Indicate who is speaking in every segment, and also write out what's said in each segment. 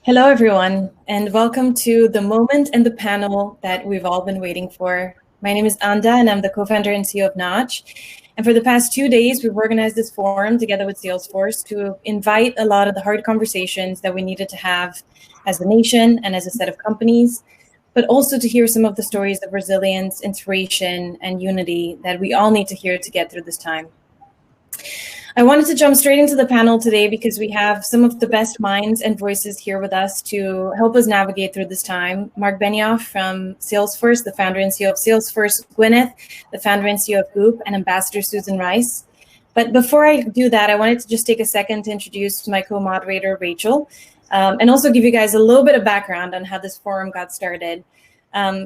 Speaker 1: Hello, everyone, and welcome to the moment and the panel that we've all been waiting for. My name is Anda, and I'm the co-founder and CEO of Notch. And for the past 2 days, we've organized this forum together with Salesforce to invite a lot of the hard conversations that we needed to have as a nation and as a set of companies, but also to hear some of the stories of resilience, inspiration, and unity that we all need to hear to get through this time. I wanted to jump straight into the panel today because we have some of the best minds and voices here with us to help us navigate through this time. Mark Benioff from Salesforce, the founder and CEO of Salesforce, Gwyneth, the founder and CEO of Goop, and Ambassador Susan Rice. But before I do that, I wanted to just take a second to introduce my co-moderator, Rachel, and also give you guys a little bit of background on how this forum got started.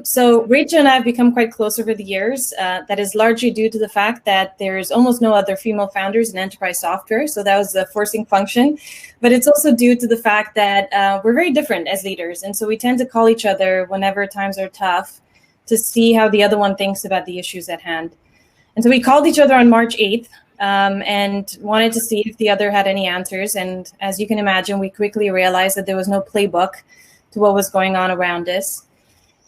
Speaker 1: So Rachel and I have become quite close over the years. That is largely due to the fact that there's almost no other female founders in enterprise software. So that was the forcing function. But it's also due to the fact that we're very different as leaders. And so we tend to call each other whenever times are tough to see how the other one thinks about the issues at hand. And so we called each other on March 8th and wanted to see if the other had any answers. And as you can imagine, we quickly realized that there was no playbook to what was going on around us.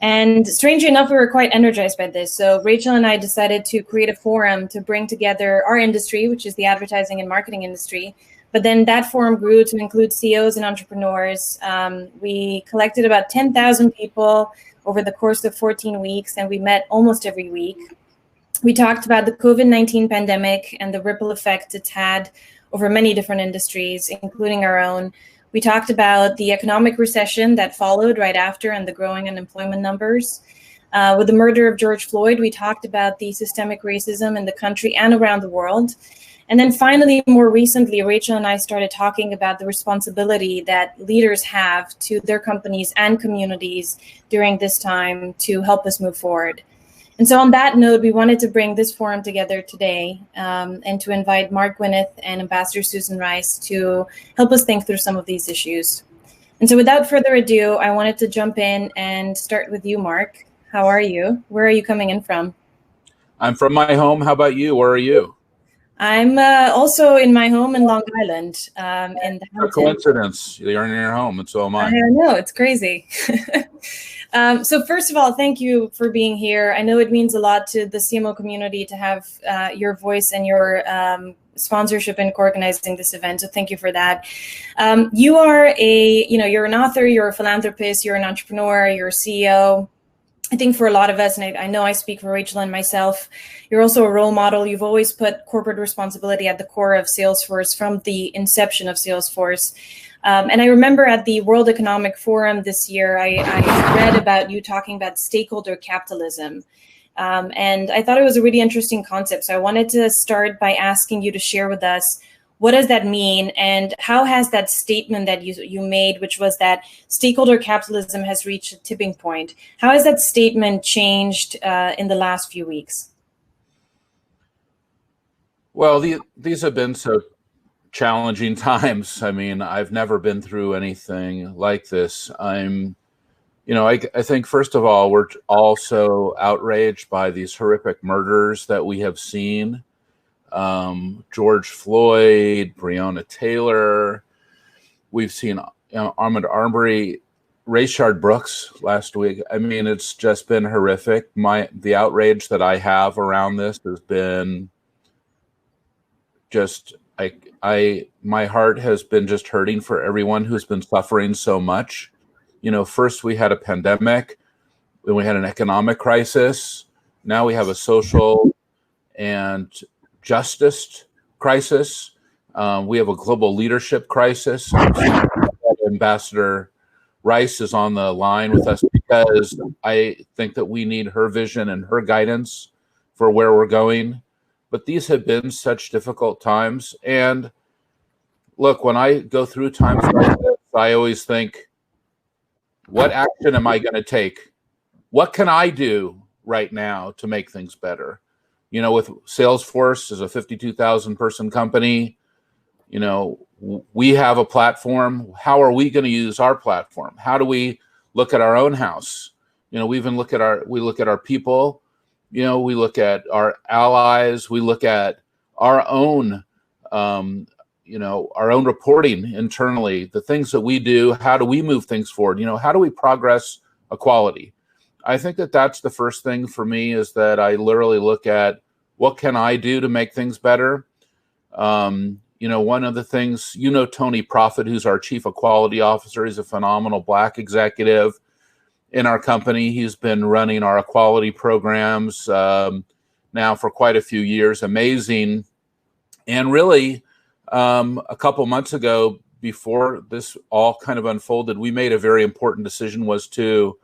Speaker 1: And strangely enough, we were quite energized by this. So Rachel and I decided to create a forum to bring together our industry, which is the advertising and marketing industry. But then that forum grew to include CEOs and entrepreneurs. We collected about 10,000 people over the course of 14 weeks, and we met almost every week. We talked about the COVID-19 pandemic and the ripple effect it's had over many different industries, including our own. We talked about the economic recession that followed right after and the growing unemployment numbers. With the murder of George Floyd, we talked about the systemic racism in the country and around the world. And then finally, more recently, Rachel and I started talking about the responsibility that leaders have to their companies and communities during this time to help us move forward. And so on that note, we wanted to bring this forum together today and to invite Mark Gwyneth and Ambassador Susan Rice to help us think through some of these issues. And so without further ado, I wanted to jump in and start with you, Mark. How are you? Where are you coming in from?
Speaker 2: I'm from my home. How about you? Where are you?
Speaker 1: I'm also in my home in Long Island. In the
Speaker 2: A coincidence. You're in your home, and so am I.
Speaker 1: I know, it's crazy. So first of all, thank you for being here. I know it means a lot to the CMO community to have your voice and your sponsorship in organizing this event. So thank you for that. You are you're an author, you're a philanthropist, you're an entrepreneur, you're a CEO. I think for a lot of us, and I know I speak for Rachel and myself, you're also a role model. You've always put corporate responsibility at the core of Salesforce from the inception of Salesforce. And I remember at the World Economic Forum this year, I read about you talking about stakeholder capitalism. And I thought it was a really interesting concept. So I wanted to start by asking you to share with us, what does that mean? And how has that statement that you made, which was that stakeholder capitalism has reached a tipping point, how has that statement changed in the last few weeks?
Speaker 2: Well, these have been so challenging times. I mean, I've never been through anything like this. I think, first of all, we're also outraged by these horrific murders that we have seen. George Floyd, Breonna Taylor. We've seen Ahmaud Arbery, Rayshard Brooks last week. I mean, it's just been horrific. The outrage that I have around this has been just my heart has been just hurting for everyone who's been suffering so much. First we had a pandemic, then we had an economic crisis. Now we have a social and justice crisis. We have a global leadership crisis. Ambassador Rice is on the line with us because I think that we need her vision and her guidance for where we're going. But these have been such difficult times. And look, when I go through times like this, I always think, what action am I going to take? What can I do right now to make things better? With Salesforce as a 52,000 person company, we have a platform. How are we going to use our platform? How do we look at our own house? We even look at our people. We look at our allies. We look at our own our own reporting internally, the things that we do, how do we move things forward? How do we progress equality? I think that that's the first thing for me, is that I literally look at what can I do to make things better. One of the things, Tony Profit, who's our chief equality officer, he's a phenomenal Black executive in our company. He's been running our equality programs now for quite a few years. Amazing. And really, a couple months ago, before this all kind of unfolded, we made a very important decision, was to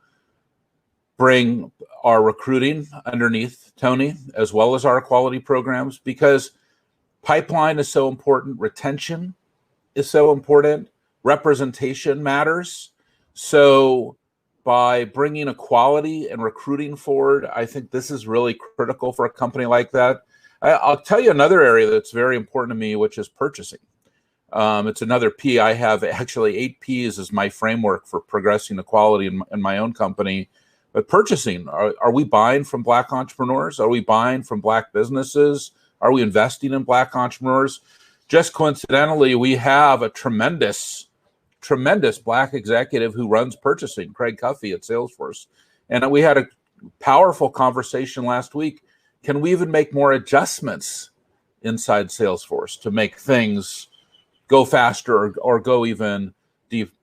Speaker 2: bring our recruiting underneath Tony, as well as our equality programs, because pipeline is so important, retention is so important, representation matters. So by bringing equality and recruiting forward, I think this is really critical for a company like that. I'll tell you another area that's very important to me, which is purchasing. It's another P. I have actually 8 Ps as my framework for progressing equality in my own company. But purchasing, are we buying from Black entrepreneurs? Are we buying from Black businesses? Are we investing in Black entrepreneurs? Just coincidentally, we have a tremendous Black executive who runs purchasing, Craig Cuffey at Salesforce. And we had a powerful conversation last week. Can we even make more adjustments inside Salesforce to make things go faster or go even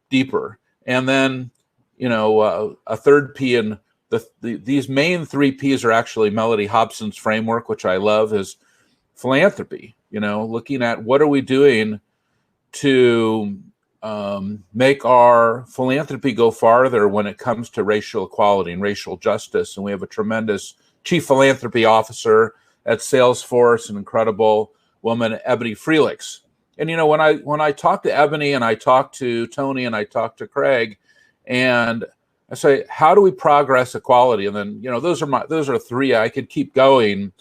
Speaker 2: deeper? And then, a third P, and these main 3 Ps are actually Melody Hobson's framework, which I love, is philanthropy. Looking at what are we doing to make our philanthropy go farther when it comes to racial equality and racial justice. And we have a tremendous chief philanthropy officer at Salesforce, an incredible woman, Ebony Freelix. And when I talk to Ebony, and I talk to Tony, and I talk to Craig, and I say, how do we progress equality? And then those are 3. I could keep going,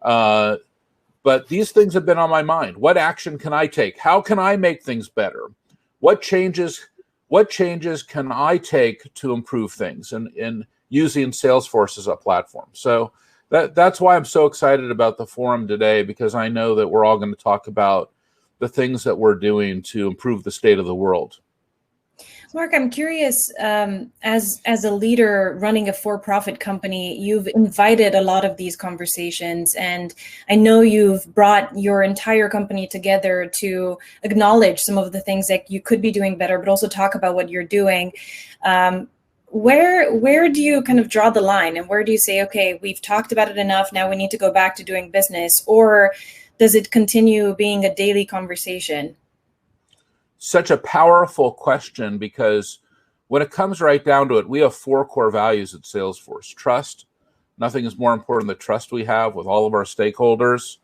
Speaker 2: but these things have been on my mind. What action can I take? How can I make things better? What changes can I take to improve things? And using Salesforce as a platform. So that's why I'm so excited about the forum today, because I know that we're all going to talk about the things that we're doing to improve the state of the world.
Speaker 1: Mark, I'm curious, as a leader running a for-profit company, you've invited a lot of these conversations, and I know you've brought your entire company together to acknowledge some of the things that you could be doing better, but also talk about what you're doing. Where do you kind of draw the line, and where do you say, okay, we've talked about it enough, now we need to go back to doing business? Or does it continue being a daily conversation?
Speaker 2: Such a powerful question, because when it comes right down to it, we have 4 core values at Salesforce. Trust. Nothing is more important than the trust we have with all of our stakeholders.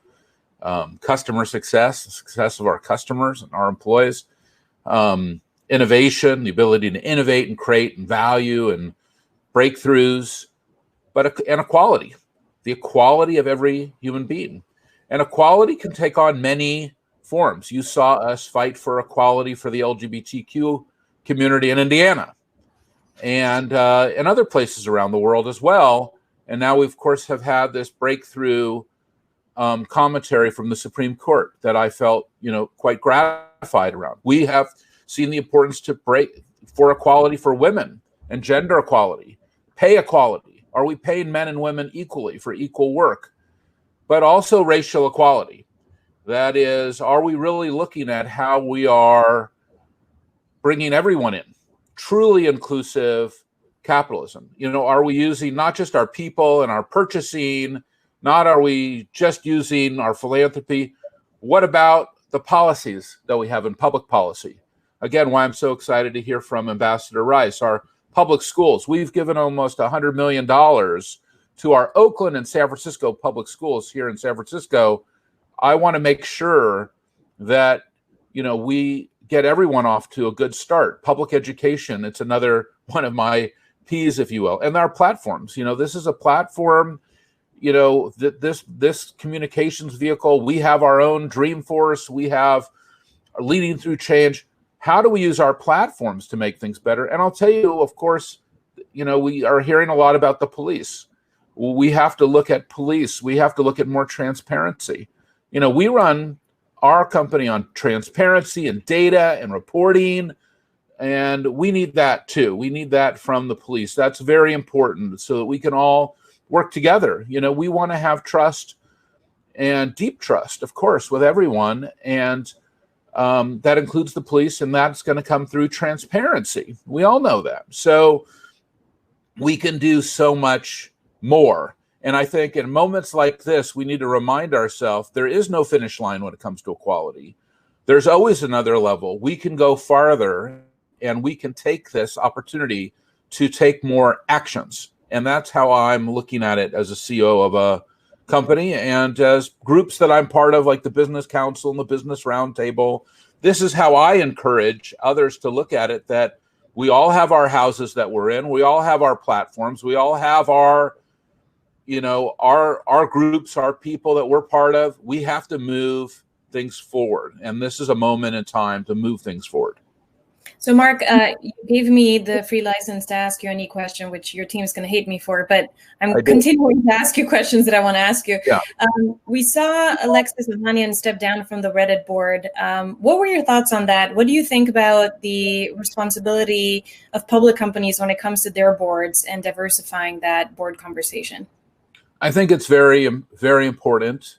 Speaker 2: Customer success, the success of our customers and our employees. Innovation, the ability to innovate and create and value and breakthroughs, and equality, the equality of every human being. And equality can take on many forms. You saw us fight for equality for the LGBTQ community in Indiana, and in other places around the world as well. And now we, of course, have had this breakthrough commentary from the Supreme Court that I felt, quite gratified around. We have seen the importance to break for equality for women and gender equality, pay equality. Are we paying men and women equally for equal work? But also racial equality. That is, are we really looking at how we are bringing everyone in? Truly inclusive capitalism. Are we using not just our people and our purchasing, not are we just using our philanthropy? What about the policies that we have in public policy? Again, why I'm so excited to hear from Ambassador Rice. Our public schools, we've given almost $100 million to our Oakland and San Francisco public schools here in San Francisco. I want to make sure that, we get everyone off to a good start. Public education, it's another one of my P's, if you will. And our platforms, this is a platform, this communications vehicle. We have our own Dreamforce. We have Leading Through Change. How do we use our platforms to make things better? And I'll tell you, of course, we are hearing a lot about the police. We have to look at police. We have to look at more transparency. We run our company on transparency and data and reporting. And we need that too. We need that from the police. That's very important so that we can all work together. We want to have trust and deep trust, of course, with everyone. And that includes the police, and that's going to come through transparency. We all know that. So we can do so much more. And I think in moments like this, we need to remind ourselves there is no finish line when it comes to equality. There's always another level. We can go farther, and we can take this opportunity to take more actions. And that's how I'm looking at it as a CEO of a company, and as groups that I'm part of, like the Business Council and the Business Roundtable. This is how I encourage others to look at it, that we all have our houses that we're in. We all have our platforms. We all have our groups, our people that we're part of. We have to move things forward. And this is a moment in time to move things forward.
Speaker 1: So Mark, you gave me the free license to ask you any question, which your team is going to hate me for, but I'm continuing to ask you questions that I want to ask you.
Speaker 2: Yeah.
Speaker 1: We saw Alexis Ohanian step down from the Reddit board. What were your thoughts on that? What do you think about the responsibility of public companies when it comes to their boards and diversifying that board conversation?
Speaker 2: I think it's very, very important.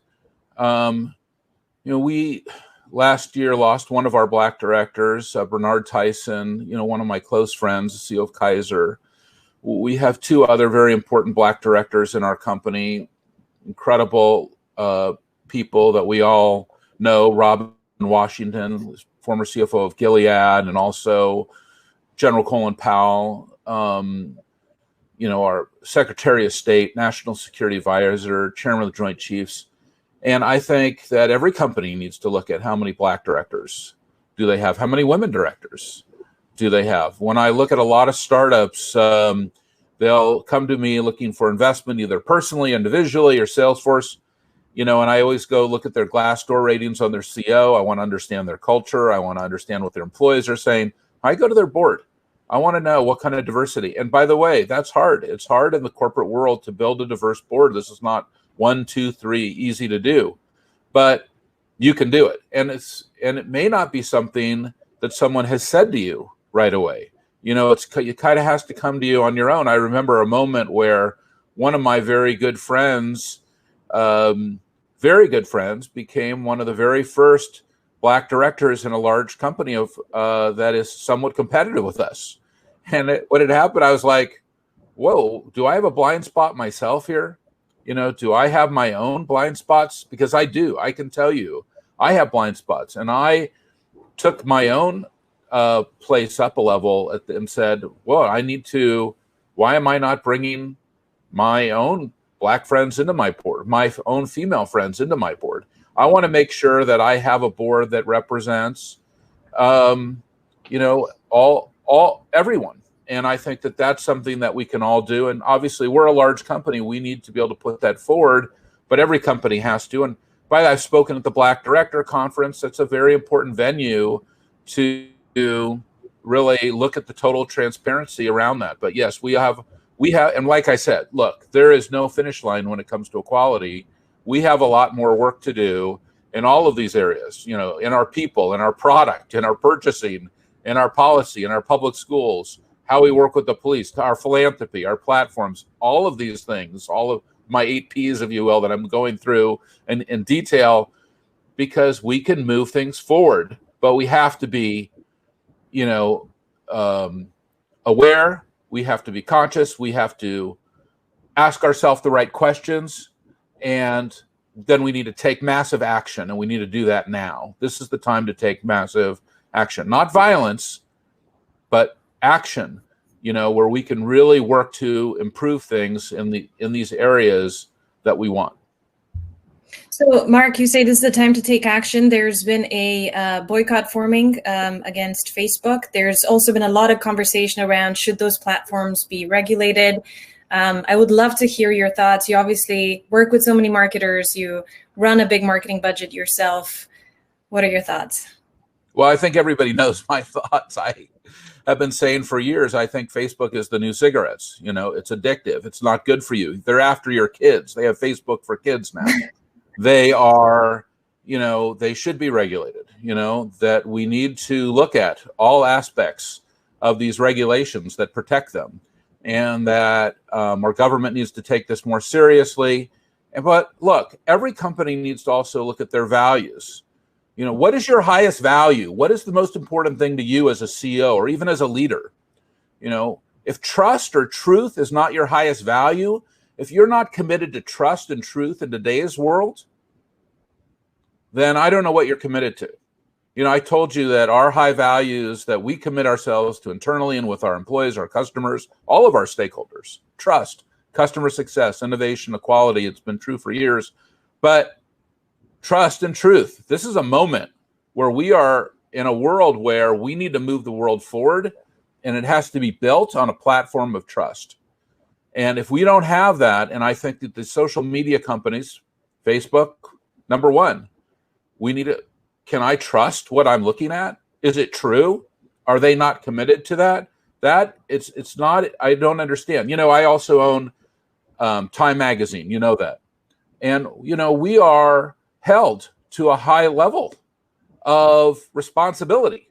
Speaker 2: We last year lost one of our Black directors, Bernard Tyson, one of my close friends, the CEO of Kaiser. We have two other very important Black directors in our company, incredible people that we all know. Robin Washington, former CFO of Gilead, and also General Colin Powell, our Secretary of State, National Security Advisor, Chairman of the Joint Chiefs. And I think that every company needs to look at how many Black directors do they have? How many women directors do they have? When I look at a lot of startups, they'll come to me looking for investment, either personally, individually, or Salesforce. And I always go look at their Glassdoor ratings on their CEO. I want to understand their culture. I want to understand what their employees are saying. I go to their board. I want to know what kind of diversity. And by the way, that's hard. It's hard in the corporate world to build a diverse board. This is not 1, 2, 3 easy to do, but you can do it. And it may not be something that someone has said to you right away. It kind of has to come to you on your own. I remember a moment where one of my very good friends became one of the very first Black directors in a large company that is somewhat competitive with us. And when it happened, I was like, whoa, do I have a blind spot myself here? Do I have my own blind spots? Because I do. I can tell you, I have blind spots. And I took my own place up a level and said, well, why am I not bringing my own Black friends into my board, my own female friends into my board? I want to make sure that I have a board that represents, everyone. And I think that that's something that we can all do. And obviously, we're a large company. We need to be able to put that forward, but every company has to. And by that, I've spoken at the Black Director Conference. That's a very important venue to really look at the total transparency around that. But yes, we have, and like I said, look, there is no finish line when it comes to equality. We have a lot more work to do in all of these areas, in our people, in our product, in our purchasing, in our policy, in our public schools, how we work with the police, our philanthropy, our platforms, all of these things, all of my 8 Ps, if you will, that I'm going through in detail, because we can move things forward, but we have to be, aware. We have to be conscious. We have to ask ourselves the right questions, and then we need to take massive action, and we need to do that now. This is the time to take massive action, not violence, but action, where we can really work to improve things in these areas that we want.
Speaker 1: So, Mark, you say this is the time to take action. There's been a boycott forming against Facebook. There's also been a lot of conversation around should those platforms be regulated. I would love to hear your thoughts. You obviously work with so many marketers. You run a big marketing budget yourself. What are your thoughts?
Speaker 2: Well, I think everybody knows my thoughts. I've been saying for years, I think Facebook is the new cigarettes. It's addictive. It's not good for you. They're after your kids. They have Facebook for kids now. They are they should be regulated, that we need to look at all aspects of these regulations that protect them, and that our government needs to take this more seriously. But look, every company needs to also look at their values. What is your highest value? What is the most important thing to you as a CEO or even as a leader? If trust or truth is not your highest value, if you're not committed to trust and truth in today's world, then I don't know what you're committed to. I told you that our high values that we commit ourselves to internally and with our employees, our customers, all of our stakeholders: trust, customer success, innovation, equality. It's been true for years. But trust and truth. This is a moment where we are in a world where we need to move the world forward, and it has to be built on a platform of trust. And if we don't have that, and I think that the social media companies, Facebook, number one, we need to, can I trust what I'm looking at? Is it true? Are they not committed to that? It's not, I don't understand. I also own Time Magazine, that. And, we are held to a high level of responsibility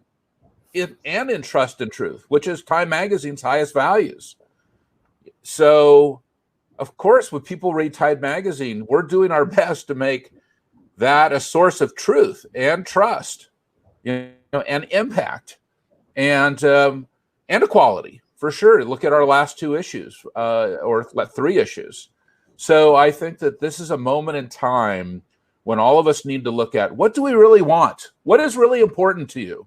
Speaker 2: and in trust and truth, which is Time Magazine's highest values. So, of course, when people read Time Magazine, we're doing our best to make that a source of truth and trust, and impact, and equality, for sure. Look at our last two issues, or three issues. So I think that this is a moment in time when all of us need to look at, what do we really want? What is really important to you?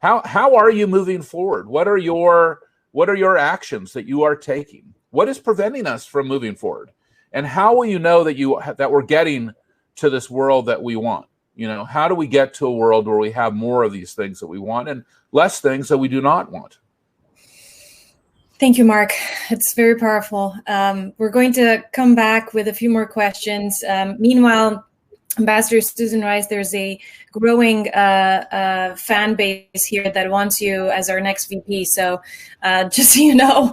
Speaker 2: How are you moving forward? What are your actions that you are taking? What is preventing us from moving forward? And how will you know that we're getting to this world that we want? How do we get to a world where we have more of these things that we want and less things that we do not want?
Speaker 1: Thank you, Mark. It's very powerful. We're going to come back with a few more questions. Meanwhile, Ambassador Susan Rice, there's a growing fan base here that wants you as our next VP. So just so you know,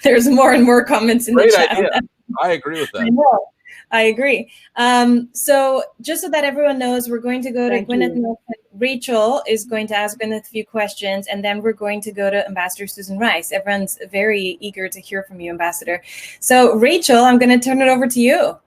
Speaker 1: there's more and more comments in
Speaker 2: Great
Speaker 1: the chat.
Speaker 2: Idea. I agree with that.
Speaker 1: I agree. So just so that everyone knows, we're going to go to Gwyneth. Rachel is going to ask Gwyneth a few questions, and then we're going to go to Ambassador Susan Rice. Everyone's very eager to hear from you, Ambassador. So Rachel, I'm going to turn it over to you.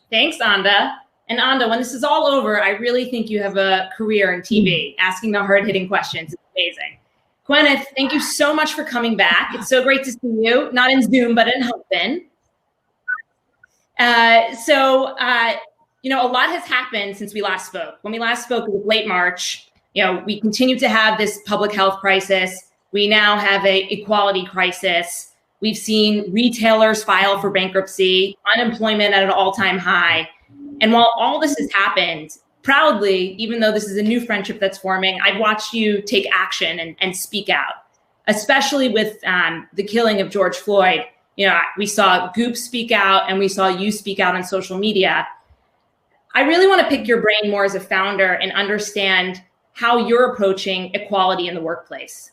Speaker 3: Thanks, Anda. And Anda, when this is all over, I really think you have a career in TV, asking the hard-hitting questions. It's amazing. Gwyneth, thank you so much for coming back. It's so great to see you, not in Zoom, but in Hopin. A lot has happened since we last spoke. When we last spoke, it was late March. We continue to have this public health crisis. We now have an equality crisis. We've seen retailers file for bankruptcy, unemployment at an all-time high. And while all this has happened, proudly, even though this is a new friendship that's forming, I've watched you take action and speak out, especially with the killing of George Floyd. We saw Goop speak out, and we saw you speak out on social media. I really want to pick your brain more as a founder and understand how you're approaching equality in the workplace.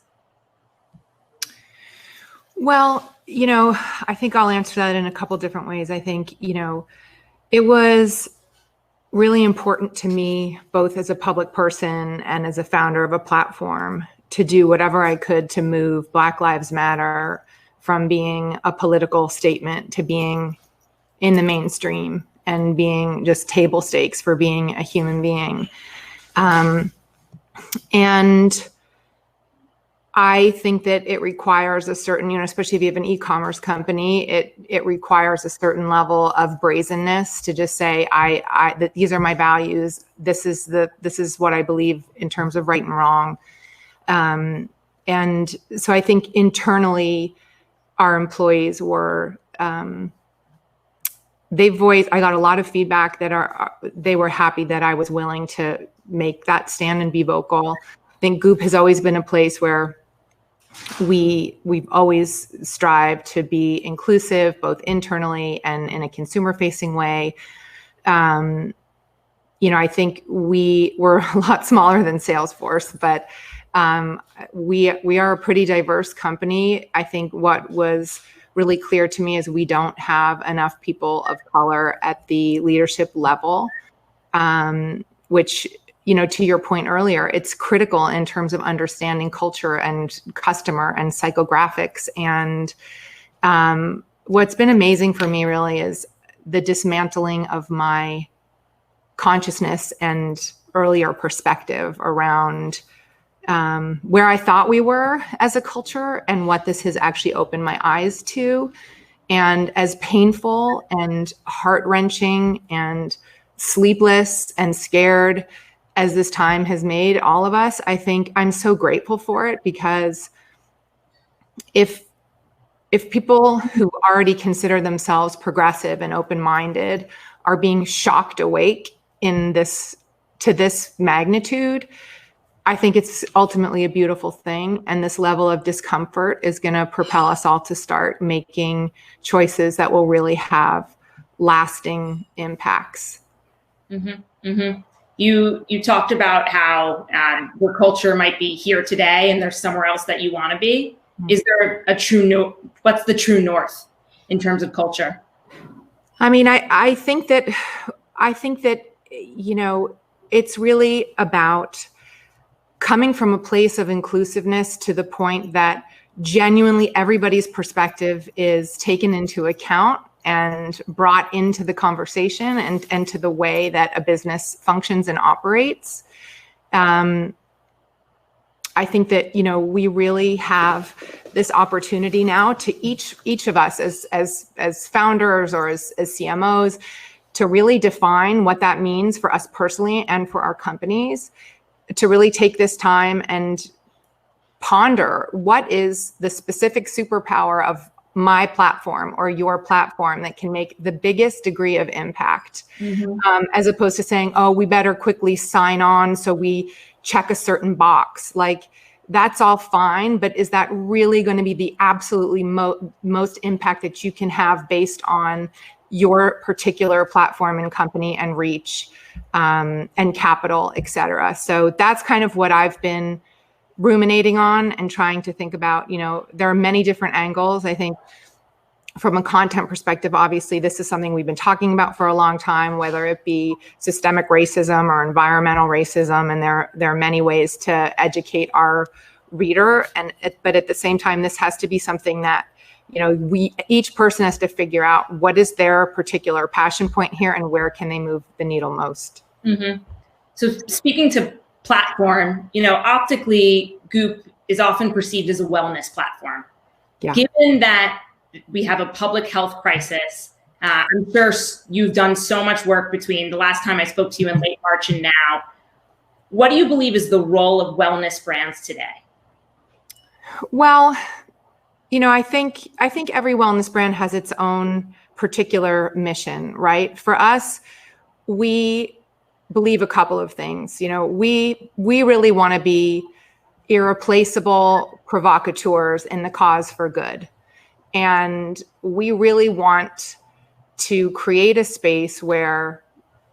Speaker 4: Well, I think I'll answer that in a couple different ways. I think, it was really important to me, both as a public person and as a founder of a platform, to do whatever I could to move Black Lives Matter from being a political statement to being in the mainstream and being just table stakes for being a human being. And I think that it requires a certain, especially if you have an e-commerce company, it requires a certain level of brazenness to just say, that these are my values. This is what I believe in terms of right and wrong. And so I think internally, our employees were, I got a lot of feedback that they were happy that I was willing to make that stand and be vocal. I think Goop has always been a place where we've always strived to be inclusive, both internally and in a consumer-facing way. I think we were a lot smaller than Salesforce, but we are a pretty diverse company. I think what was really clear to me is we don't have enough people of color at the leadership level, which, to your point earlier, it's critical in terms of understanding culture and customer and psychographics. And what's been amazing for me really is the dismantling of my consciousness and earlier perspective around where I thought we were as a culture and what this has actually opened my eyes to. And as painful and heart-wrenching and sleepless and scared as this time has made all of us, I think I'm so grateful for it, because if people who already consider themselves progressive and open-minded are being shocked awake to this magnitude, I think it's ultimately a beautiful thing. And this level of discomfort is going to propel us all to start making choices that will really have lasting impacts.
Speaker 3: Mm-hmm. Mm-hmm. You talked about how your culture might be here today and there's somewhere else that you want to be. Mm-hmm. Is there what's the true north in terms of culture?
Speaker 4: I mean, I think that, it's really about coming from a place of inclusiveness to the point that genuinely everybody's perspective is taken into account and brought into the conversation and to the way that a business functions and operates. I think that, we really have this opportunity now to each of us as founders or as CMOs to really define what that means for us personally and for our companies, to really take this time and ponder what is the specific superpower of my platform or your platform that can make the biggest degree of impact, as opposed to saying, oh, we better quickly sign on so we check a certain box. Like, that's all fine, but is that really going to be the absolutely most impact that you can have based on your particular platform and company and reach and capital, et cetera? So that's kind of what I've been ruminating on and trying to think about. There are many different angles. I think from a content perspective, obviously, this is something we've been talking about for a long time, whether it be systemic racism or environmental racism. And there are many ways to educate our reader. But at the same time, this has to be something that, each person has to figure out what is their particular passion point here and where can they move the needle most.
Speaker 3: Mm-hmm. So speaking to platform, optically, Goop is often perceived as a wellness platform. Yeah. Given that we have a public health crisis, I'm sure you've done so much work between the last time I spoke to you in late March and now. What do you believe is the role of wellness brands today?
Speaker 4: Well, I think every wellness brand has its own particular mission, right? For us, we believe a couple of things. We really want to be irreplaceable provocateurs in the cause for good. And we really want to create a space where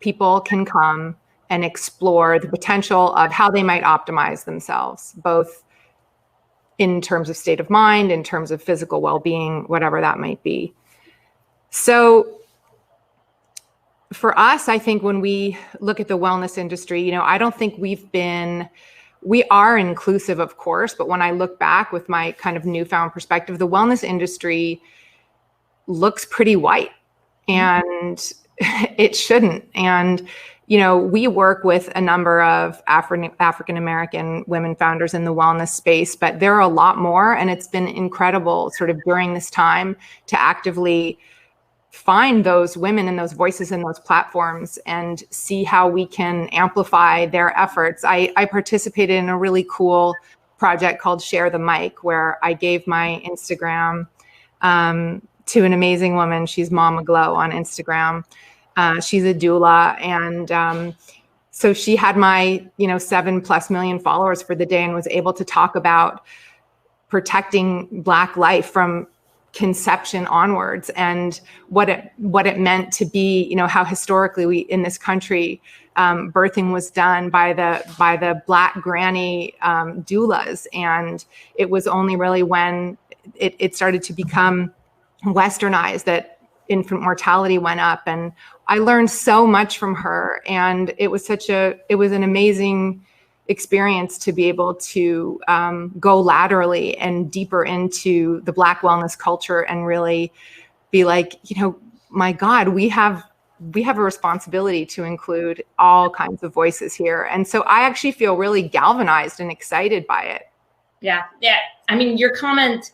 Speaker 4: people can come and explore the potential of how they might optimize themselves, both in terms of state of mind, in terms of physical well-being, whatever that might be. So for us, I think when we look at the wellness industry, I don't think we are inclusive, of course, but when I look back with my kind of newfound perspective, the wellness industry looks pretty white, and it shouldn't. And, we work with a number of African-American women founders in the wellness space, but there are a lot more. And it's been incredible sort of during this time to actively find those women and those voices and those platforms and see how we can amplify their efforts. I participated in a really cool project called Share the Mic, where I gave my Instagram to an amazing woman. She's Mama Glow on Instagram. She's a doula. And so she had my, 7+ million followers for the day and was able to talk about protecting Black life from conception onwards, and what it meant to be, how historically we in this country birthing was done by the Black granny doulas, and it was only really when it started to become westernized, that infant mortality went up. And I learned so much from her. And it was an amazing experience to be able to go laterally and deeper into the Black wellness culture and really be like, my God, we have a responsibility to include all kinds of voices here. And so I actually feel really galvanized and excited by it.
Speaker 3: Yeah. I mean, your comment,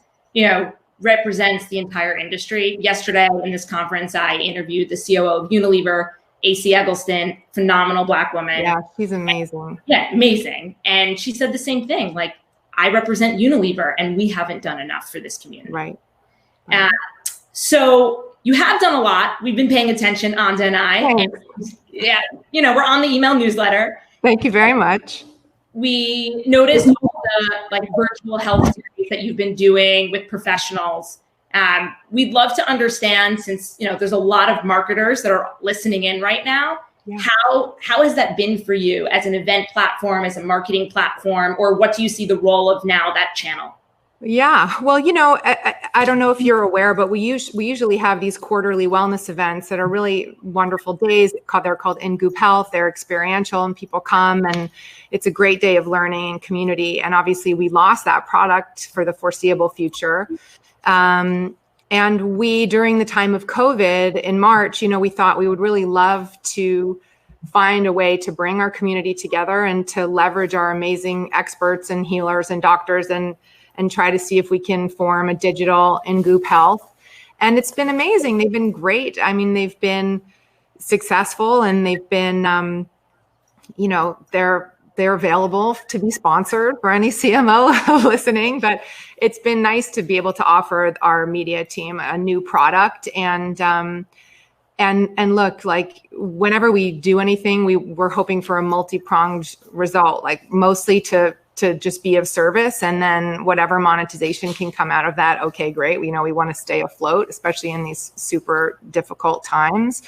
Speaker 3: represents the entire industry. Yesterday in this conference, I interviewed the COO of Unilever, AC Eggleston, phenomenal Black woman.
Speaker 4: Yeah, she's amazing.
Speaker 3: Amazing. And she said the same thing. Like, I represent Unilever and we haven't done enough for this community.
Speaker 4: Right.
Speaker 3: So you have done a lot. We've been paying attention, Anda and I. And, we're on the email newsletter.
Speaker 4: Thank you very much.
Speaker 3: We noticed all the virtual health series that you've been doing with professionals. We'd love to understand, since there's a lot of marketers that are listening in right now. Yeah. How has that been for you as an event platform, as a marketing platform, or what do you see the role of now that channel?
Speaker 4: Yeah, well, I don't know if you're aware, but we usually have these quarterly wellness events that are really wonderful days. They're called In Goop Health. They're experiential, and people come, and it's a great day of learning and community. And obviously, we lost that product for the foreseeable future. And we, during the time of COVID in March, we thought we would really love to find a way to bring our community together and to leverage our amazing experts and healers and doctors and try to see if we can form a digital In Goop Health. And it's been amazing. They've been great. I mean, they've been successful, and they've been, they're available to be sponsored for any CMO listening. But it's been nice to be able to offer our media team a new product. And look, like, whenever we do anything, we're hoping for a multi-pronged result, like mostly to just be of service, and then whatever monetization can come out of that. Okay, great. We want to stay afloat, especially in these super difficult times.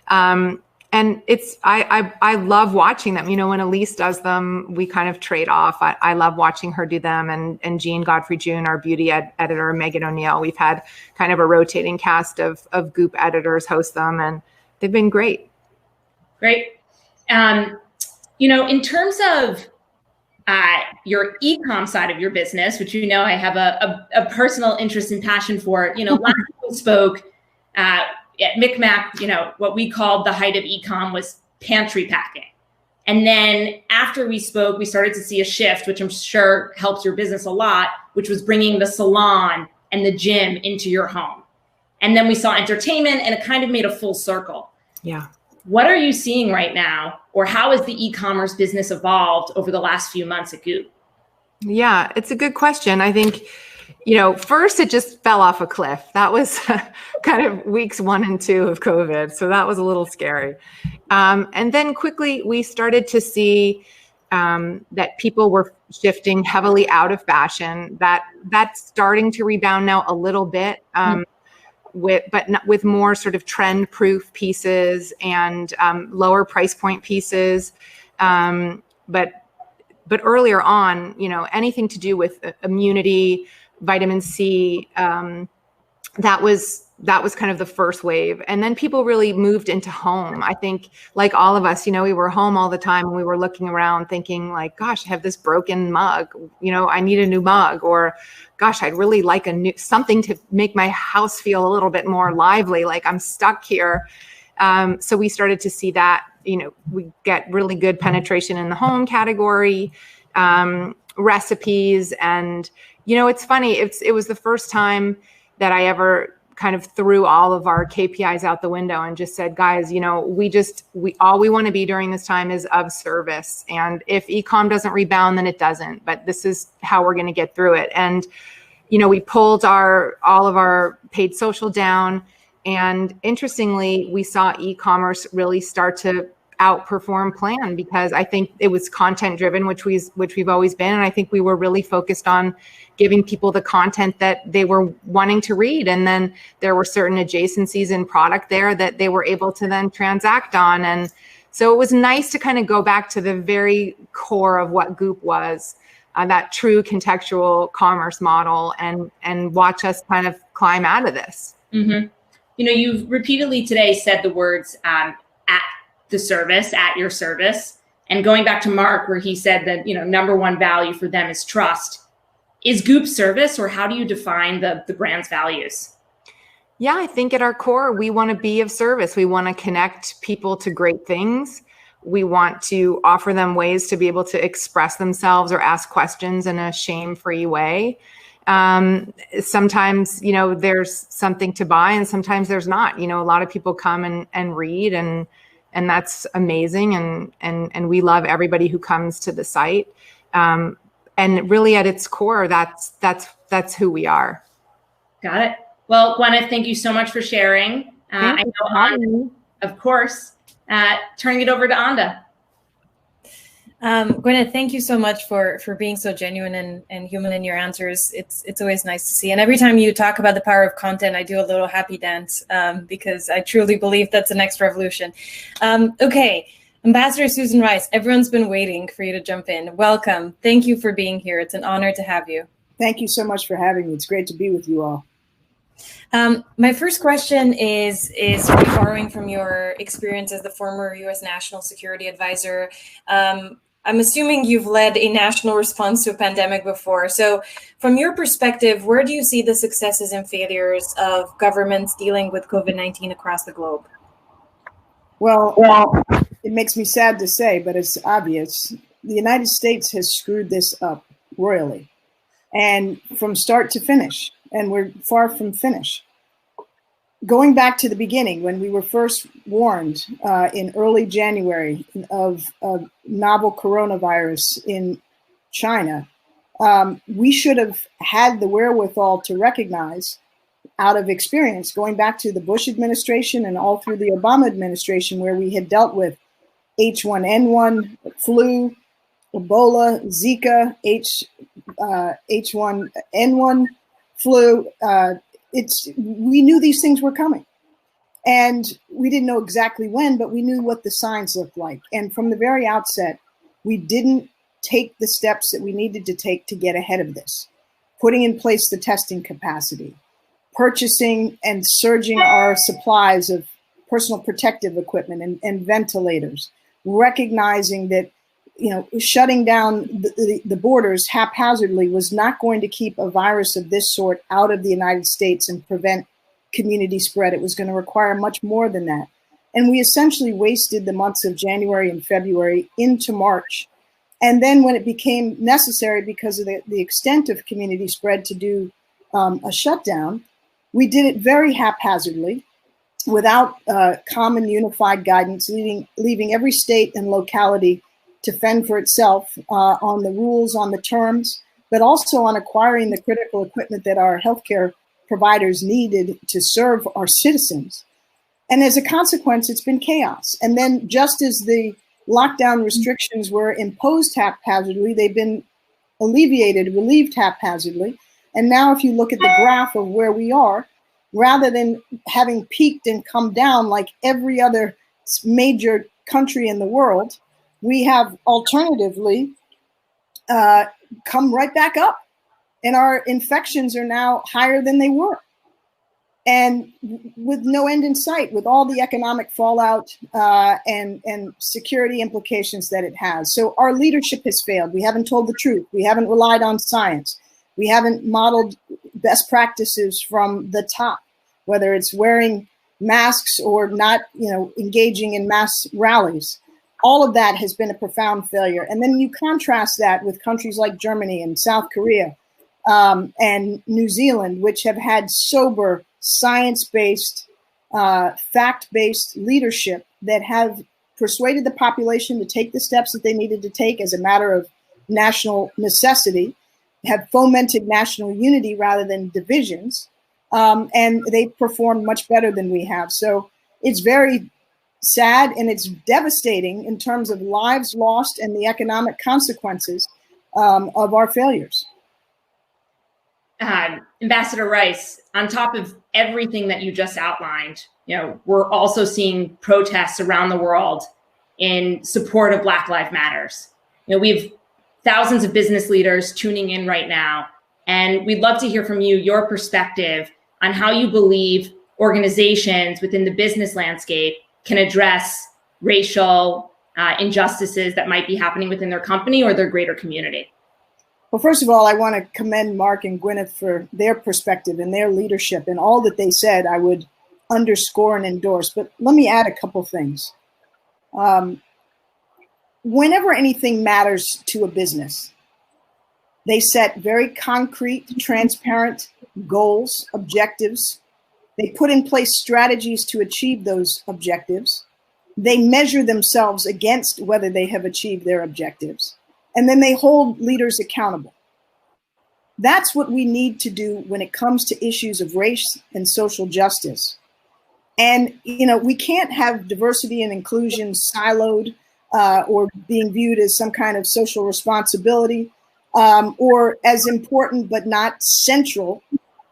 Speaker 4: And I love watching them. When Elise does them, we kind of trade off. I love watching her do them, and Jean Godfrey June, our beauty editor, Megan O'Neill. We've had kind of a rotating cast of Goop editors host them, and they've been great.
Speaker 3: Great. In terms of your e-com side of your business, which I have a personal interest and passion for. Last time we spoke at MicMac, what we called the height of e-com was pantry packing. And then after we spoke, we started to see a shift, which I'm sure helps your business a lot, which was bringing the salon and the gym into your home. And then we saw entertainment, and it kind of made a full circle.
Speaker 4: Yeah.
Speaker 3: What are you seeing right now, or how has the e-commerce business evolved over the last few months at Goop?
Speaker 4: Yeah, it's a good question. I think, first it just fell off a cliff. That was kind of weeks 1 and 2 of COVID. So that was a little scary. And then quickly we started to see that people were shifting heavily out of fashion. That's starting to rebound now a little bit. With more sort of trend-proof pieces and lower price point pieces, but earlier on, anything to do with immunity, vitamin C, that was kind of the first wave, and then people really moved into home. I think, like all of us, we were home all the time, and we were looking around, thinking like, "Gosh, I have this broken mug. I need a new mug," or "Gosh, I'd really like something to make my house feel a little bit more lively, like I'm stuck here." So we started to see that, we get really good penetration in the home category, recipes. And, it's funny, it was the first time that I ever kind of threw all of our KPIs out the window and just said, guys, all we want to be during this time is of service. And if e-com doesn't rebound, then it doesn't, but this is how we're going to get through it. And, we pulled all of our paid social down, and interestingly, we saw e-commerce really start to outperform plan, because I think it was content driven, which we've always been. And I think we were really focused on giving people the content that they were wanting to read. And then there were certain adjacencies in product there that they were able to then transact on. And so it was nice to kind of go back to the very core of what Goop was, that true contextual commerce model, and watch us kind of climb out of this.
Speaker 3: Mm-hmm. You know, you've repeatedly today said the words at the service, at your service. And going back to Mark, where he said that, you know, number one value for them is trust. Is Goop service, or how do you define the brand's values?
Speaker 4: Yeah, I think at our core, we want to be of service. We want to connect people to great things. We want to offer them ways to be able to express themselves or ask questions in a shame-free way. Sometimes, you know, there's something to buy and sometimes there's not. You know, a lot of people come and read and that's amazing. And we love everybody who comes to the site. And really at its core, that's who we are.
Speaker 3: Got it. Well, Gwyneth, thank you so much for sharing. I know, of course, turning it over to Anda.
Speaker 1: Gwyneth, thank you so much for being so genuine and human in your answers. It's always nice to see. And every time you talk about the power of content, I do a little happy dance because I truly believe that's the next revolution. Okay, Ambassador Susan Rice, everyone's been waiting for you to jump in. Welcome. Thank you for being here. It's an honor to have you.
Speaker 5: Thank you so much for having me. It's great to be with you all.
Speaker 1: My first question is borrowing from your experience as the former U.S. National Security Advisor. I'm assuming you've led a national response to a pandemic before. So from your perspective, where do you see the successes and failures of governments dealing with COVID-19 across the globe?
Speaker 5: Well, it makes me sad to say, but it's obvious. The United States has screwed this up royally and from start to finish. And we're far from finish. Going back to the beginning, when we were first warned in early January of novel coronavirus in China, we should have had the wherewithal to recognize, out of experience, going back to the Bush administration and all through the Obama administration, where we had dealt with H1N1 flu, Ebola, Zika, H1N1 flu. We knew these things were coming, and we didn't know exactly when, but we knew what the signs looked like. And from the very outset, we didn't take the steps that we needed to take to get ahead of this, putting in place the testing capacity, purchasing and surging our supplies of personal protective equipment and ventilators, recognizing that, you know, shutting down the borders haphazardly was not going to keep a virus of this sort out of the United States and prevent community spread. It was going to require much more than that. And we essentially wasted the months of January and February into March. And then when it became necessary because of the extent of community spread to do a shutdown, we did it very haphazardly without common unified guidance, leaving every state and locality to fend for itself on the rules, on the terms, but also on acquiring the critical equipment that our healthcare providers needed to serve our citizens. And as a consequence, it's been chaos. And then just as the lockdown restrictions were imposed haphazardly, they've been relieved haphazardly. And now if you look at the graph of where we are, rather than having peaked and come down like every other major country in the world, we have alternatively come right back up, and our infections are now higher than they were, and with no end in sight, with all the economic fallout and security implications that it has. So our leadership has failed. We haven't told the truth. We haven't relied on science. We haven't modeled best practices from the top, whether it's wearing masks or not, you know, engaging in mass rallies. All of that has been a profound failure. And then you contrast that with countries like Germany and South Korea and New Zealand, which have had sober, science-based, fact-based leadership that have persuaded the population to take the steps that they needed to take as a matter of national necessity, have fomented national unity rather than divisions, and they performed much better than we have. So it's very sad, and it's devastating in terms of lives lost and the economic consequences of our failures.
Speaker 3: Ambassador Rice, on top of everything that you just outlined, you know, we're also seeing protests around the world in support of Black Lives Matters. You know, we have thousands of business leaders tuning in right now, and we'd love to hear from you, your perspective on how you believe organizations within the business landscape can address racial injustices that might be happening within their company or their greater community?
Speaker 5: Well, first of all, I want to commend Mark and Gwyneth for their perspective and their leadership, and all that they said I would underscore and endorse. But let me add a couple things. Whenever anything matters to a business, they set very concrete, transparent goals, objectives. They put in place strategies to achieve those objectives. They measure themselves against whether they have achieved their objectives. And then they hold leaders accountable. That's what we need to do when it comes to issues of race and social justice. And, we can't have diversity and inclusion siloed or being viewed as some kind of social responsibility or as important but not central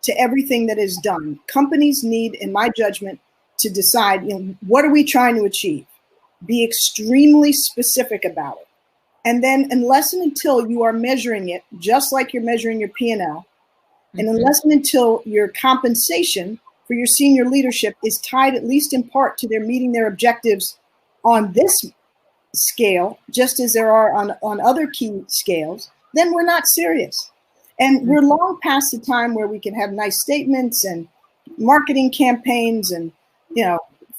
Speaker 5: to everything that is done. Companies need, in my judgment, to decide, what are we trying to achieve? Be extremely specific about it. And then unless and until you are measuring it, just like you're measuring your P&L, and unless and until your compensation for your senior leadership is tied at least in part to their meeting their objectives on this scale, just as there are on other key scales, then we're not serious. And we're long past the time where we can have nice statements and marketing campaigns and,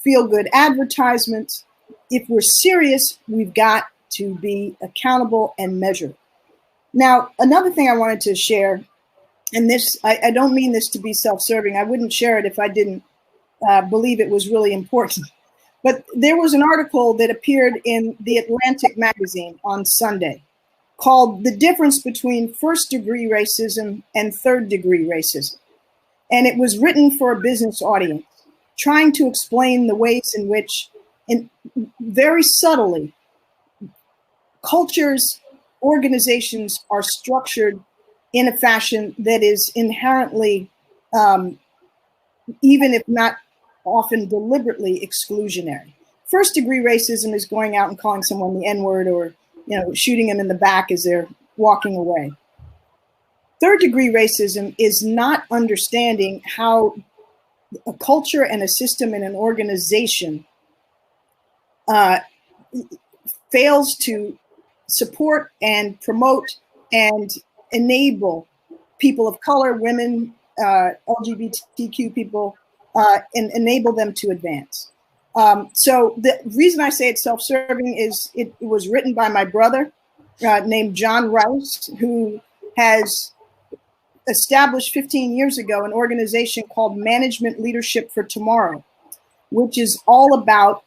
Speaker 5: feel-good advertisements. If we're serious, we've got to be accountable and measured. Now, another thing I wanted to share, and this, I don't mean this to be self-serving. I wouldn't share it if I didn't believe it was really important. But there was an article that appeared in the Atlantic magazine on Sunday called "The Difference Between First-Degree Racism and Third-Degree Racism." And it was written for a business audience, trying to explain the ways in which, and very subtly, cultures, organizations are structured in a fashion that is inherently, even if not often deliberately, exclusionary. First-degree racism is going out and calling someone the N-word or shooting them in the back as they're walking away. Third-degree racism is not understanding how a culture and a system and an organization fails to support and promote and enable people of color, women, LGBTQ people, and enable them to advance. So the reason I say it's self-serving is it was written by my brother named John Rice, who has established 15 years ago an organization called Management Leadership for Tomorrow, which is all about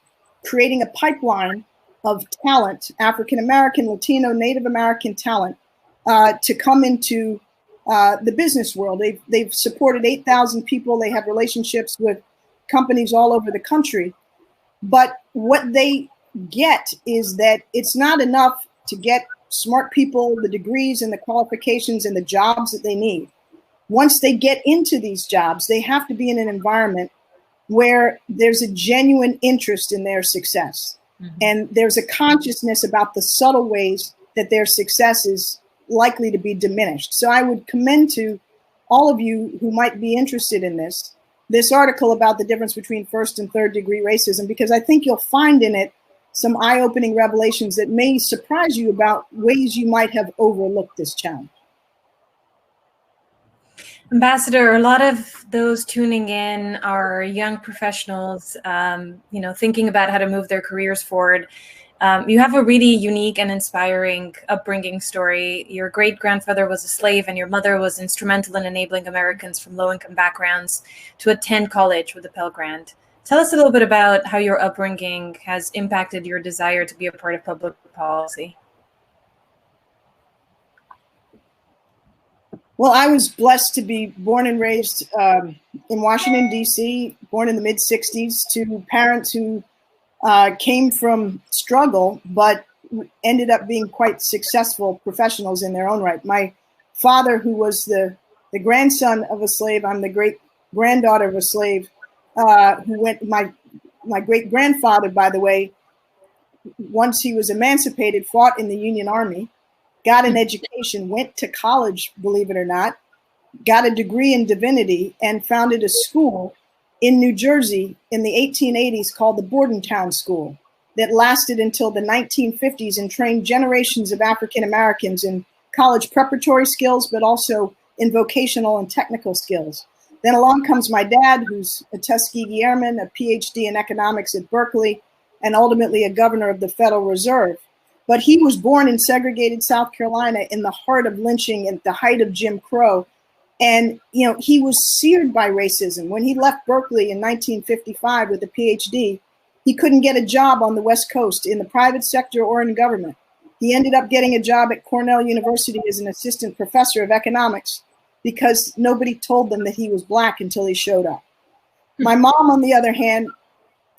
Speaker 5: creating a pipeline of talent, African-American, Latino, Native American talent, to come into the business world. They've supported 8,000 people. They have relationships with companies all over the country. But what they get is that it's not enough to get smart people, the degrees and the qualifications and the jobs that they need. Once they get into these jobs, they have to be in an environment where there's a genuine interest in their success. And there's a consciousness about the subtle ways that their success is likely to be diminished. So I would commend to all of you who might be interested in this article about the difference between first and third degree racism, because I think you'll find in it some eye-opening revelations that may surprise you about ways you might have overlooked this challenge.
Speaker 1: Ambassador, a lot of those tuning in are young professionals, thinking about how to move their careers forward. You have a really unique and inspiring upbringing story. Your great-grandfather was a slave and your mother was instrumental in enabling Americans from low-income backgrounds to attend college with a Pell Grant. Tell us a little bit about how your upbringing has impacted your desire to be a part of public policy.
Speaker 5: Well, I was blessed to be born and raised in Washington, D.C., born in the mid-'60s, to parents who came from struggle, but ended up being quite successful professionals in their own right. My father, who was the grandson of a slave, I'm the great-granddaughter of a slave, my great-grandfather, by the way, once he was emancipated, fought in the Union Army, got an education, went to college, believe it or not, got a degree in divinity, and founded a school in New Jersey in the 1880s called the Bordentown School that lasted until the 1950s and trained generations of African Americans in college preparatory skills, but also in vocational and technical skills. Then along comes my dad, who's a Tuskegee Airman, a PhD in economics at Berkeley, and ultimately a governor of the Federal Reserve. But he was born in segregated South Carolina in the heart of lynching at the height of Jim Crow. And, he was seared by racism. When he left Berkeley in 1955 with a PhD, he couldn't get a job on the West Coast in the private sector or in government. He ended up getting a job at Cornell University as an assistant professor of economics because nobody told them that he was Black until he showed up. My mom, on the other hand,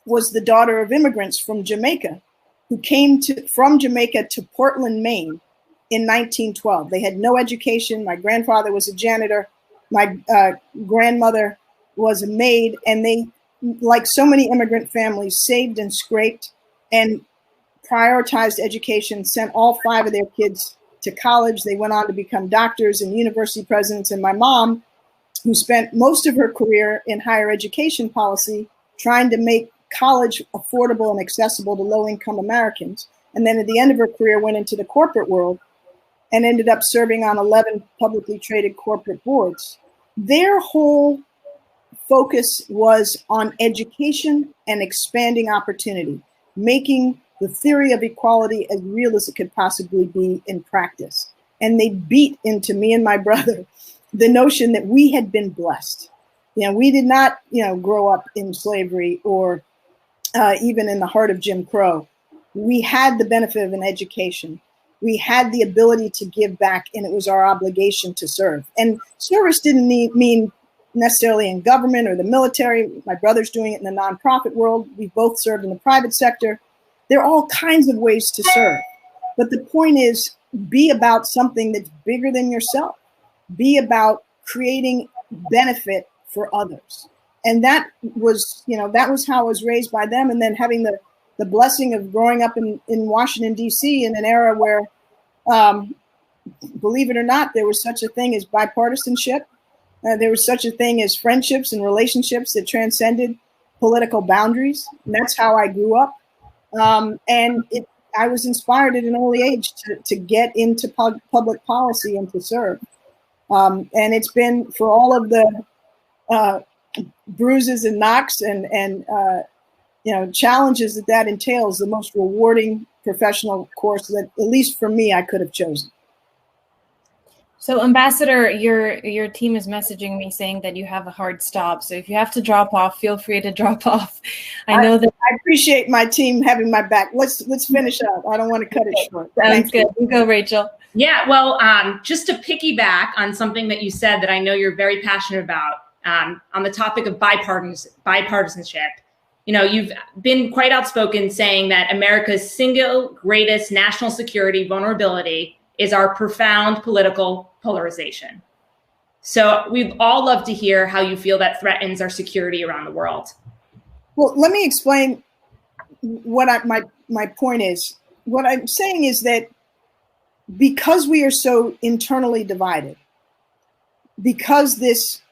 Speaker 5: was the daughter of immigrants from Jamaica who came from Jamaica to Portland, Maine in 1912. They had no education. My grandfather was a janitor. My grandmother was a maid. And they, like so many immigrant families, saved and scraped and prioritized education, sent all 5 of their kids to college. They went on to become doctors and university presidents. And my mom, who spent most of her career in higher education policy, trying to make college affordable and accessible to low-income Americans. And then at the end of her career, went into the corporate world and ended up serving on 11 publicly traded corporate boards. Their whole focus was on education and expanding opportunity, making the theory of equality as real as it could possibly be in practice. And they beat into me and my brother the notion that we had been blessed. We did not, grow up in slavery or even in the heart of Jim Crow. We had the benefit of an education. We had the ability to give back, and it was our obligation to serve. And service didn't mean necessarily in government or the military. My brother's doing it in the nonprofit world. We both served in the private sector. There are all kinds of ways to serve. But the point is, be about something that's bigger than yourself. Be about creating benefit for others. And that was how I was raised by them. And then having the blessing of growing up in Washington, D.C. in an era where, believe it or not, there was such a thing as bipartisanship. There was such a thing as friendships and relationships that transcended political boundaries. And that's how I grew up. I was inspired at an early age to get into public policy and to serve. And it's been, for all of the bruises and knocks and challenges that entails, the most rewarding professional course that, at least for me, I could have chosen.
Speaker 1: So, Ambassador, your team is messaging me saying that you have a hard stop. So if you have to drop off, feel free to drop off. I
Speaker 5: appreciate my team having my back. Let's finish up. I don't want to cut it short.
Speaker 1: Sounds good. You go, Rachel.
Speaker 3: Yeah, well, just to piggyback on something that you said that I know you're very passionate about, on the topic of bipartisanship. You've been quite outspoken saying that America's single greatest national security vulnerability is our profound political polarization. So we'd all love to hear how you feel that threatens our security around the world.
Speaker 5: Well, let me explain what my point is. What I'm saying is that because we are so internally divided, because this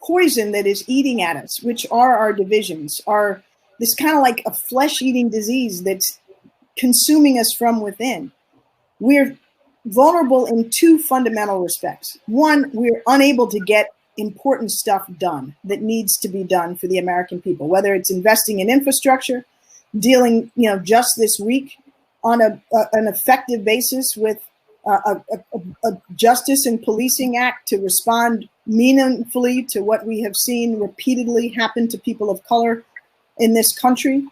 Speaker 5: poison that is eating at us, which are our divisions, are this kind of like a flesh-eating disease that's consuming us from within. We're vulnerable in 2 fundamental respects. One, we're unable to get important stuff done that needs to be done for the American people, whether it's investing in infrastructure, dealing, just this week on an effective basis with a Justice and Policing Act to respond meaningfully to what we have seen repeatedly happen to people of color in this country,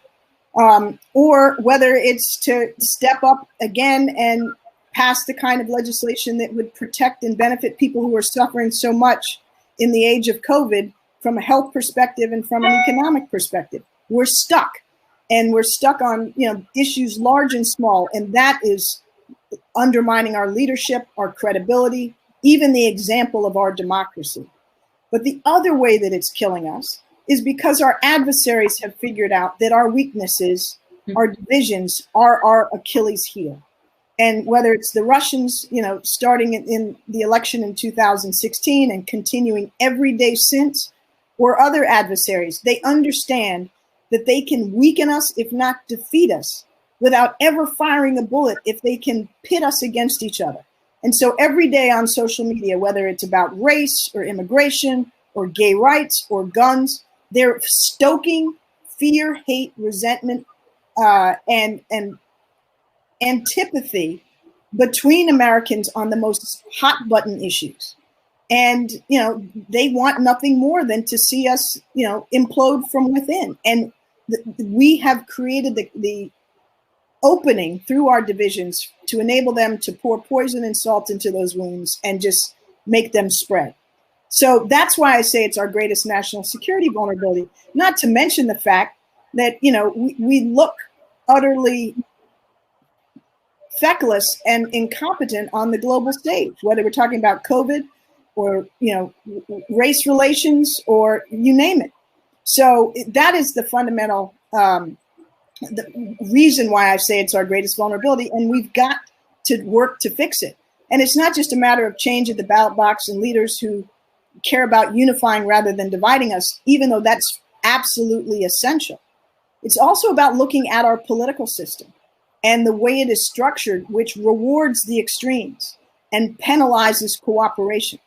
Speaker 5: or whether it's to step up again and pass the kind of legislation that would protect and benefit people who are suffering so much in the age of COVID from a health perspective and from an economic perspective. We're stuck, and we're stuck on issues large and small, and that is undermining our leadership, our credibility, even the example of our democracy. But the other way that it's killing us is because our adversaries have figured out that our weaknesses, our divisions, are our Achilles heel. And whether it's the Russians, starting in the election in 2016 and continuing every day since, or other adversaries. They understand that they can weaken us, if not defeat us, without ever firing a bullet if they can pit us against each other. And so every day on social media, whether it's about race or immigration or gay rights or guns, they're stoking fear, hate, resentment, and antipathy between Americans on the most hot button issues. And, they want nothing more than to see us, implode from within. And we have created the opening through our divisions to enable them to pour poison and salt into those wounds and just make them spread. So that's why I say it's our greatest national security vulnerability, not to mention the fact that, we look utterly feckless and incompetent on the global stage, whether we're talking about COVID or, race relations or you name it. So that is the fundamental the reason why I say it's our greatest vulnerability, and we've got to work to fix it. And it's not just a matter of change at the ballot box and leaders who care about unifying rather than dividing us, even though that's absolutely essential. It's also about looking at our political system and the way it is structured, which rewards the extremes and penalizes cooperation.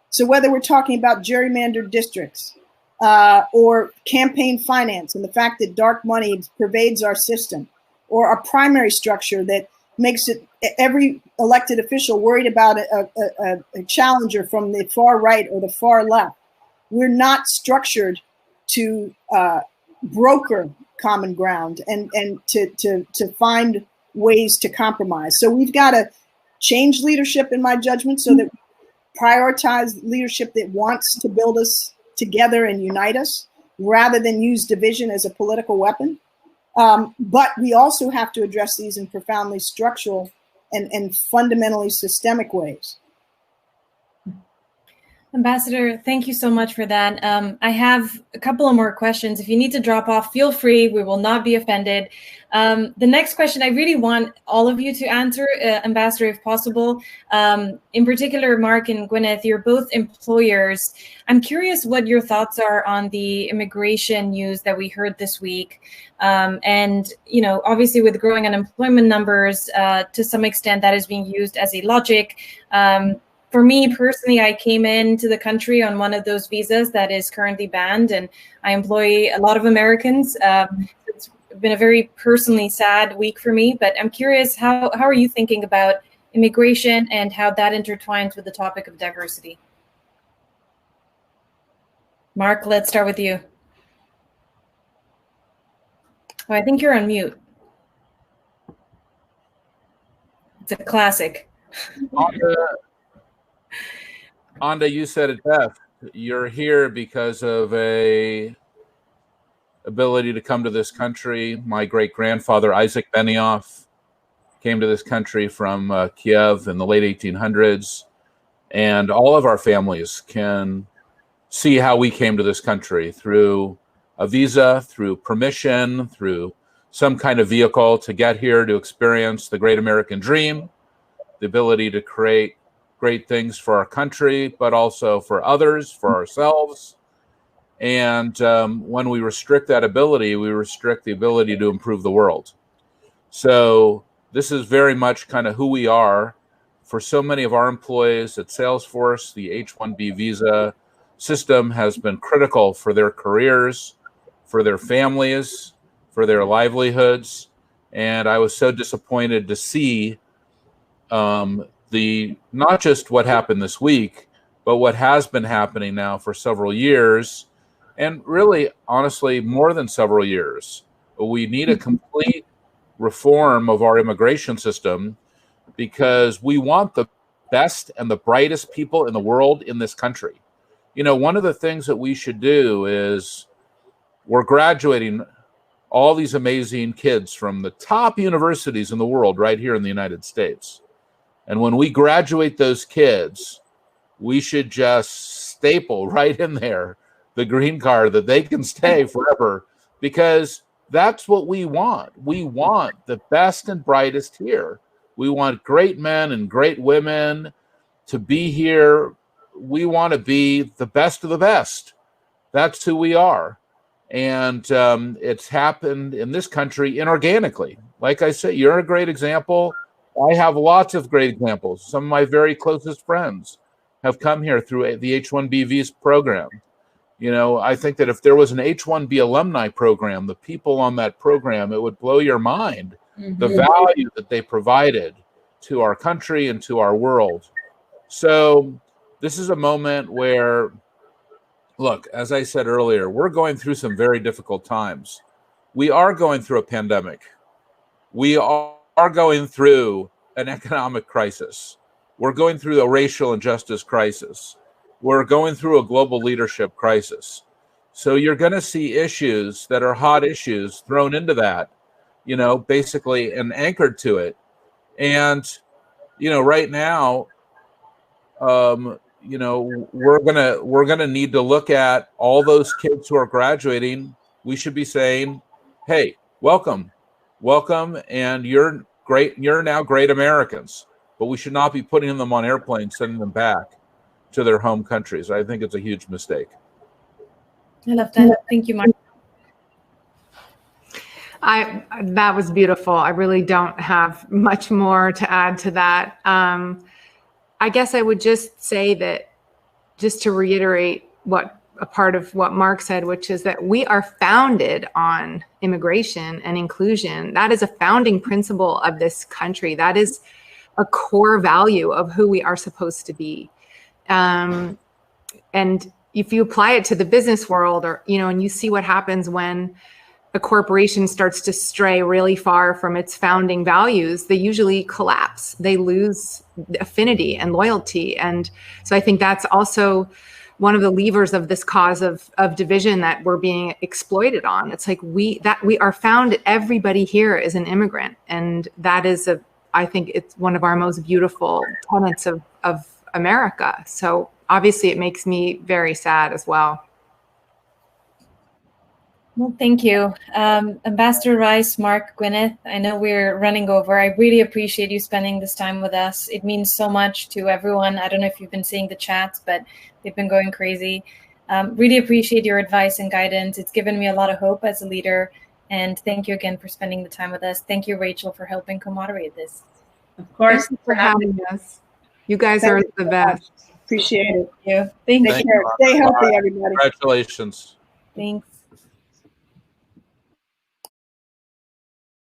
Speaker 5: So whether we're talking about gerrymandered districts, or campaign finance and the fact that dark money pervades our system, or a primary structure that makes it every elected official worried about a challenger from the far right or the far left. We're not structured to broker common ground and to find ways to compromise. So we've got to change leadership, in my judgment, so that we prioritize leadership that wants to build us together and unite us rather than use division as a political weapon. But we also have to address these in profoundly structural and fundamentally systemic ways.
Speaker 1: Ambassador, thank you so much for that. I have a couple of more questions. If you need to drop off, feel free. We will not be offended. The next question I really want all of you to answer, Ambassador, if possible. In particular, Mark and Gwyneth, you're both employers. I'm curious what your thoughts are on the immigration news that we heard this week. And, obviously with growing unemployment numbers, to some extent that is being used as a logic. For me personally, I came into the country on one of those visas that is currently banned, and I employ a lot of Americans. It's been a very personally sad week for me, but I'm curious, how are you thinking about immigration and how that intertwines with the topic of diversity? Mark, let's start with you. Oh, I think you're on mute. It's a classic.
Speaker 2: Anda, you said it best. You're here because of a ability to come to this country. My great-grandfather, Isaac Benioff, came to this country from Kiev in the late 1800s. And all of our families can see how we came to this country through a visa, through permission, through some kind of vehicle to get here to experience the great American dream, the ability to create great things for our country, but also for others, for ourselves. And when we restrict that ability, we restrict the ability to improve the world. So this is very much kind of who we are. For so many of our employees at Salesforce, the H-1B visa system has been critical for their careers, for their families, for their livelihoods. And I was so disappointed to see not just what happened this week, but what has been happening now for several years, and really, honestly, more than several years. We need a complete reform of our immigration system because we want the best and the brightest people in the world in this country. One of the things that we should do is we're graduating all these amazing kids from the top universities in the world right here in the United States. And when we graduate those kids, we should just staple right in there the green card that they can stay forever, because that's what we want. We want the best and brightest here. We want great men and great women to be here. We want to be the best of the best. That's who we are. And it's happened in this country inorganically. Like I said, you're a great example. I have lots of great examples. Some of my very closest friends have come here through the H-1B visa program. You know, I think that if there was an H-1B alumni program, the people on that program, it would blow your mind, the value that they provided to our country and to our world. So this is a moment where, look, as I said earlier, we're going through some very difficult times. We are going through a pandemic. We are going through an economic crisis. We're going through a racial injustice crisis. We're going through a global leadership crisis. So you're going to see issues that are hot issues thrown into that, you know, basically, and anchored to it. And, you know, right now, you know, we're gonna need to look at all those kids who are graduating. We should be saying, hey, welcome, and you're great. You're now great Americans. But we should not be putting them on airplanes, sending them back to their home countries. I think it's a huge mistake.
Speaker 1: I love that. Thank you, Mark.
Speaker 4: That was beautiful. I really don't have much more to add to that. I guess I would just say that, just to reiterate a part of what Mark said, which is that we are founded on immigration and inclusion. That is a founding principle of this country. That is a core value of who we are supposed to be. And if you apply it to the business world, or, you know, and you see what happens when a corporation starts to stray really far from its founding values, they usually collapse. They lose affinity and loyalty. And so I think that's also one of the levers of this cause of division that we're being exploited on. It's like we are found, everybody here is an immigrant. And that is I think it's one of our most beautiful tenets of America. So obviously it makes me very sad as well.
Speaker 1: Well, thank you. Ambassador Rice, Mark, Gwyneth, I know we're running over. I really appreciate you spending this time with us. It means so much to everyone. I don't know if you've been seeing the chats, but they've been going crazy. Really appreciate your advice and guidance. It's given me a lot of hope as a leader. And thank you again for spending the time with us. Thank you, Rachel, for helping co-moderate this.
Speaker 3: Of course.
Speaker 4: Thank you for having us. You guys are the best.
Speaker 5: Appreciate it.
Speaker 1: Thank you.
Speaker 5: Take care. Stay healthy, everybody.
Speaker 2: Congratulations.
Speaker 1: Thanks.